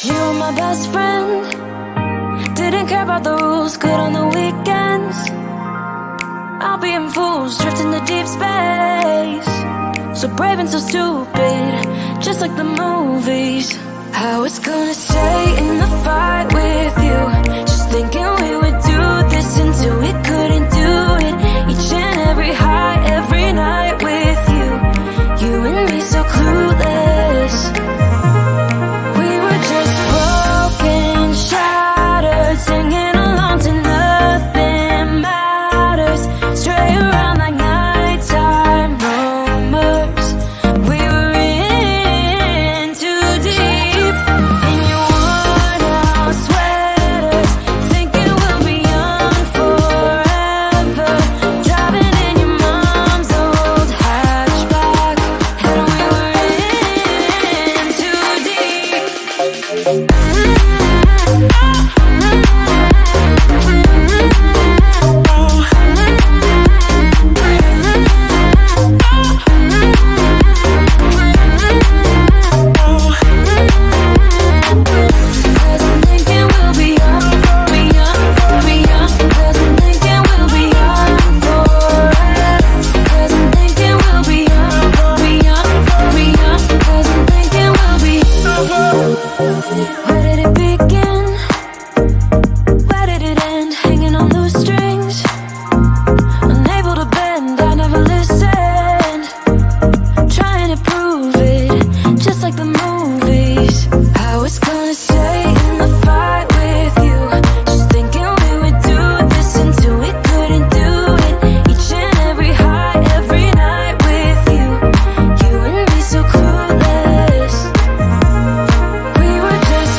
You were my best friend. Didn't care about the rules, good on the weekends. I'll be in fools, drifting to deep space. So brave and so stupid, just like the movies. I was gonna stay in the fight with you, just thinking we would do this until we couldn't do it. Each and every high, every night with you. You and me so clueless. We were just broken, shattered, singing along to nothing matters. Stray around like nighttime rumors. We were in too deep. In your worn out sweaters, thinking we'll be young forever. Driving in your mom's old hatchback, and we were in too deep. Cause I'm thinking we'll be young, be young, be young. Cause I'm thinking we'll be young forever. Cause I'm thinking we'll be young, be young, be young. Cause I'm thinking we'll be. Where did it begin? Where did it end? Hanging on loose strings, unable to bend. I never listened, trying to prove it, just like the movies. I was gonna stay in the fight with you, just thinking we would do this until we couldn't do it. Each and every high, every night with you. You and me so clueless. We were just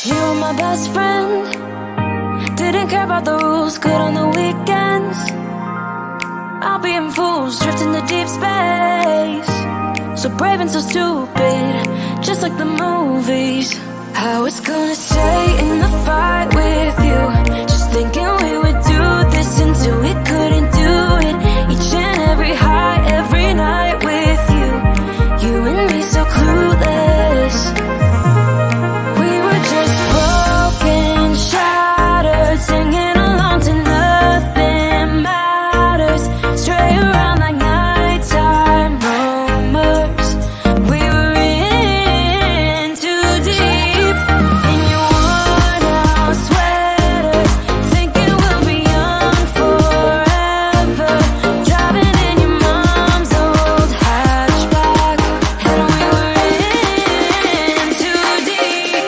You were my best friend. Didn't care about the rules, good on the weekends. I'll be in fools, drifting to deep space. So brave and so stupid, just like the movies. I was gonna stay in the fight with you, just thinking we would do this until we couldn't do it. Each and every high, every night with you. You and me so clueless. We were just broken, shattered, singing along to nothing matters. Stray around like nighttime rumors. We were in too deep. In your worn out sweaters, thinking we'll be young forever. Driving in your mom's old hatchback, and we were in too deep.